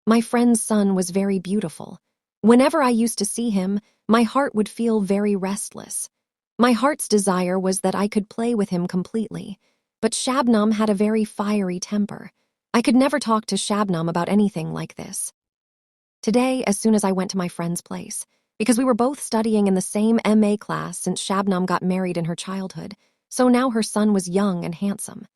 My friend's son was very beautiful. Whenever I used to see him, my heart would feel very restless. My heart's desire was that I could play with him completely, but Shabnam had a very fiery temper. I could never talk to Shabnam about anything like this. Today, as soon as I went to my friend's place, because we were both studying in the same MA class since Shabnam got married in her childhood, so now her son was young and handsome.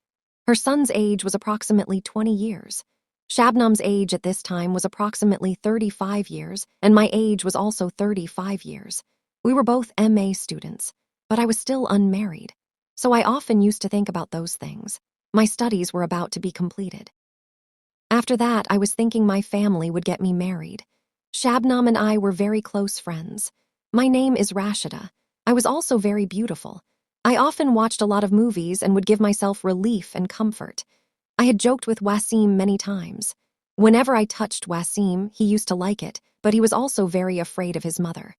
Her son's age was approximately 20 years. Shabnam's age at this time was approximately 35 years, and my age was also 35 years. We were both MA students, but I was still unmarried, so I often used to think about those things. My studies were about to be completed. After that, I was thinking my family would get me married. Shabnam and I were very close friends. My name is Rashida. I was also very beautiful. I often watched a lot of movies and would give myself relief and comfort. I had joked with Wasim many times. Whenever I touched Wasim, he used to like it, but he was also very afraid of his mother.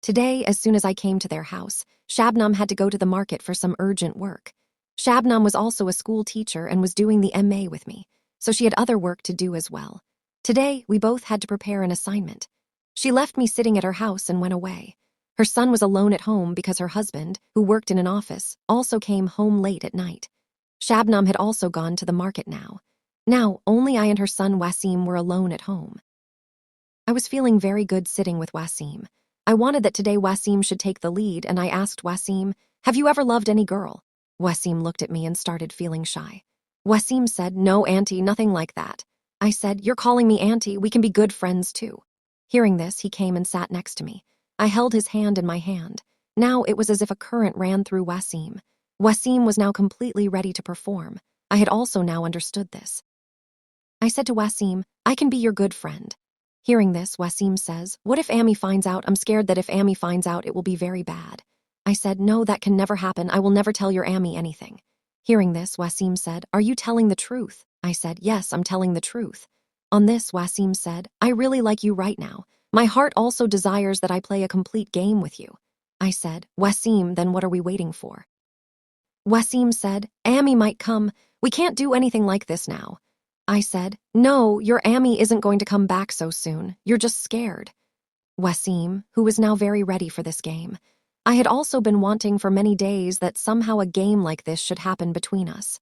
Today, as soon as I came to their house, Shabnam had to go to the market for some urgent work. Shabnam was also a school teacher and was doing the MA with me, so she had other work to do as well. Today, we both had to prepare an assignment. She left me sitting at her house and went away. Her son was alone at home because her husband, who worked in an office, also came home late at night. Shabnam had also gone to the market now. Now, only I and her son Wasim were alone at home. I was feeling very good sitting with Wasim. I wanted that today Wasim should take the lead, and I asked Wasim, "Have you ever loved any girl?" Wasim looked at me and started feeling shy. Wasim said, "No, Auntie, nothing like that." I said, "You're calling me Auntie, we can be good friends too." Hearing this, he came and sat next to me. I held his hand in my hand. Now it was as if a current ran through Wasim. Wasim was now completely ready to perform. I had also now understood this. I said to Wasim, "I can be your good friend." Hearing this, Wasim says, "What if Amy finds out? I'm scared that if Amy finds out, it will be very bad." I said, "No, that can never happen. I will never tell your Amy anything." Hearing this, Wasim said, "Are you telling the truth?" I said, "Yes, I'm telling the truth." On this, Wasim said, "I really like you right now. My heart also desires that I play a complete game with you." I said, "Wasim, then what are we waiting for?" Wasim said, "Amy might come. We can't do anything like this now." I said, "No, your Amy isn't going to come back so soon. You're just scared." Wasim, who was now very ready for this game. I had also been wanting for many days that somehow a game like this should happen between us.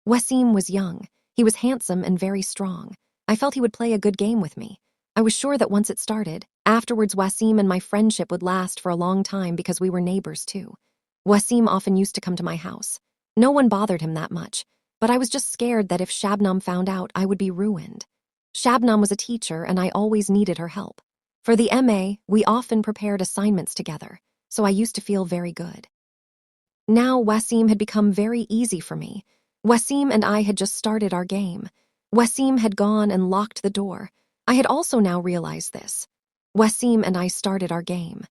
Wasim was young. He was handsome and very strong. I felt he would play a good game with me. I was sure that once it started, afterwards Wasim and my friendship would last for a long time because we were neighbors too. Wasim often used to come to my house. No one bothered him that much, but I was just scared that if Shabnam found out, I would be ruined. Shabnam was a teacher and I always needed her help. For the MA, we often prepared assignments together, so I used to feel very good. Now Wasim had become very easy for me. Wasim and I had just started our game. Wasim had gone and locked the door. I had also now realized this. Wasim and I started our game.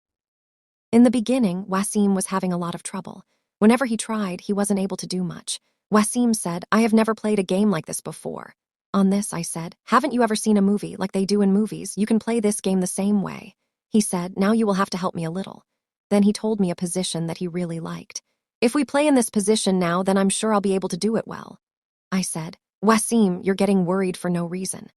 In the beginning, Wasim was having a lot of trouble. Whenever he tried, he wasn't able to do much. Wasim said, "I have never played a game like this before." On this, I said, "Haven't you ever seen a movie like they do in movies? You can play this game the same way." He said, "Now you will have to help me a little." Then he told me a position that he really liked. "If we play in this position now, then I'm sure I'll be able to do it well." I said, "Wasim, you're getting worried for no reason.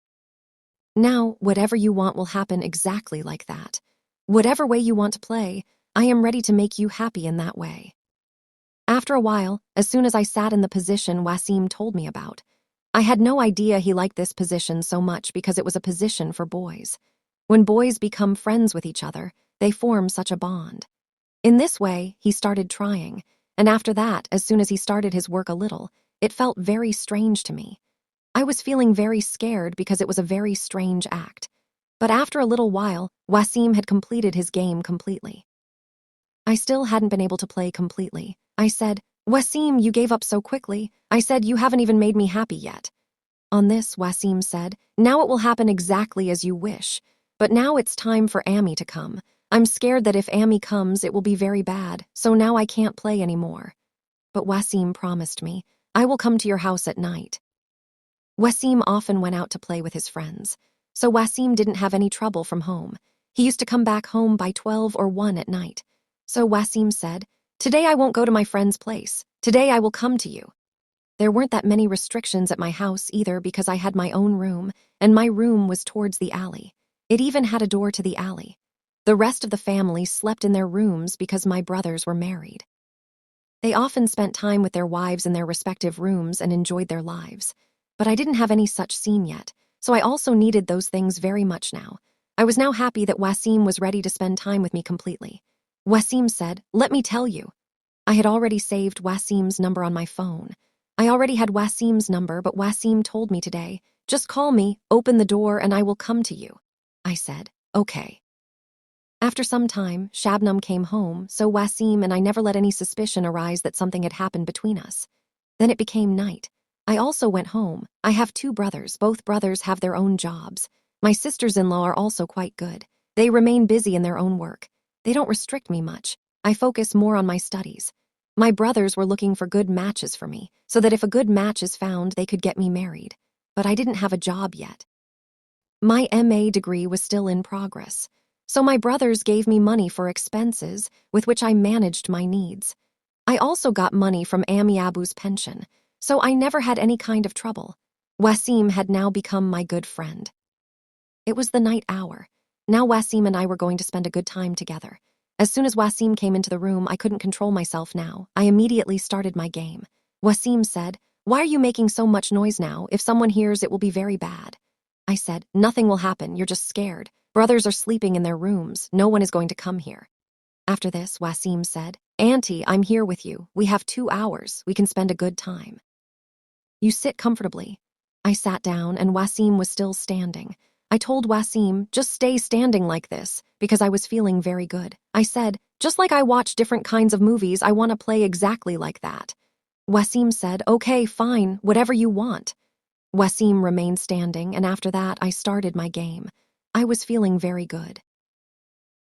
Now, whatever you want will happen exactly like that. Whatever way you want to play, I am ready to make you happy in that way." After a while, as soon as I sat in the position Wasim told me about, I had no idea he liked this position so much because it was a position for boys. When boys become friends with each other, they form such a bond. In this way, he started trying, and after that, as soon as he started his work a little, it felt very strange to me. I was feeling very scared because it was a very strange act. But after a little while, Wasim had completed his game completely. I still hadn't been able to play completely. I said, "Wasim, you gave up so quickly." I said, "You haven't even made me happy yet." On this, Wasim said, "Now it will happen exactly as you wish. But now it's time for Amy to come. I'm scared that if Amy comes, it will be very bad, so now I can't play anymore." But Wasim promised me, "I will come to your house at night." Wasim often went out to play with his friends, so Wasim didn't have any trouble from home. He used to come back home by 12 or 1 at night. So Wasim said, "Today I won't go to my friend's place. Today I will come to you." There weren't that many restrictions at my house either because I had my own room, and my room was towards the alley. It even had a door to the alley. The rest of the family slept in their rooms because my brothers were married. They often spent time with their wives in their respective rooms and enjoyed their lives. But I didn't have any such scene yet, so I also needed those things very much now. I was now happy that Wasim was ready to spend time with me completely. Wasim said, "Let me tell you." I had already saved Wasim's number on my phone. I already had Wasim's number, but Wasim told me today, "Just call me, open the door, and I will come to you." I said, "Okay." After some time, Shabnam came home, so Wasim and I never let any suspicion arise that something had happened between us. Then it became night. I also went home. I have 2 brothers. Both brothers have their own jobs. My sisters-in-law are also quite good. They remain busy in their own work. They don't restrict me much. I focus more on my studies. My brothers were looking for good matches for me, so that if a good match is found, they could get me married. But I didn't have a job yet. My MA degree was still in progress. So my brothers gave me money for expenses, with which I managed my needs. I also got money from Ami Abu's pension, so I never had any kind of trouble. Wasim had now become my good friend. It was the night hour. Now Wasim and I were going to spend a good time together. As soon as Wasim came into the room, I couldn't control myself now. I immediately started my game. Wasim said, "Why are you making so much noise now? If someone hears, it will be very bad." I said, "Nothing will happen, you're just scared. Brothers are sleeping in their rooms. No one is going to come here." After this, Wasim said, "Auntie, I'm here with you. We have 2 hours. We can spend a good time. You sit comfortably." I sat down, and Wasim was still standing. I told Wasim, "Just stay standing like this," because I was feeling very good. I said, "Just like I watch different kinds of movies, I want to play exactly like that." Wasim said, "Okay, fine, whatever you want." Wasim remained standing, and after that, I started my game. I was feeling very good.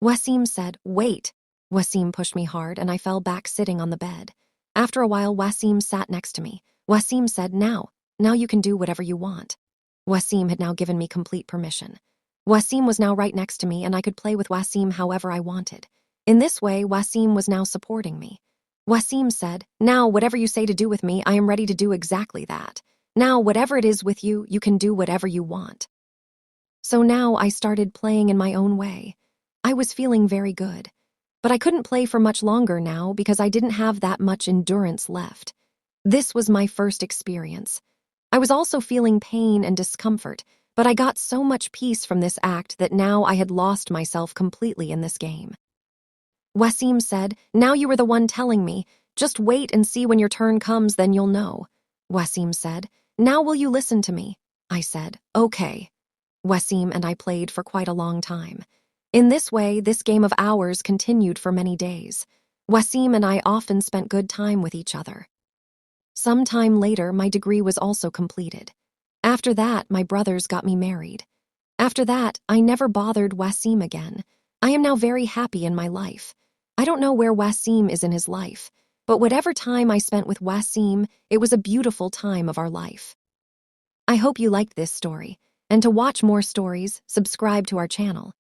Wasim said, "Wait." Wasim pushed me hard, and I fell back sitting on the bed. After a while, Wasim sat next to me. Wasim said, Now you can do whatever you want." Wasim had now given me complete permission. Wasim was now right next to me, and I could play with Wasim however I wanted. In this way, Wasim was now supporting me. Wasim said, "Now, whatever you say to do with me, I am ready to do exactly that. Now, whatever it is with you, you can do whatever you want." So now I started playing in my own way. I was feeling very good. But I couldn't play for much longer now because I didn't have that much endurance left. This was my first experience. I was also feeling pain and discomfort, but I got so much peace from this act that now I had lost myself completely in this game. Wasim said, "Now you were the one telling me. Just wait and see when your turn comes, then you'll know." Wasim said, "Now will you listen to me?" I said, "Okay." Wasim and I played for quite a long time. In this way, this game of ours continued for many days. Wasim and I often spent good time with each other. Some time later, my degree was also completed. After that, my brothers got me married. After that, I never bothered Wasim again. I am now very happy in my life. I don't know where Wasim is in his life, but whatever time I spent with Wasim, it was a beautiful time of our life. I hope you liked this story, and to watch more stories, subscribe to our channel.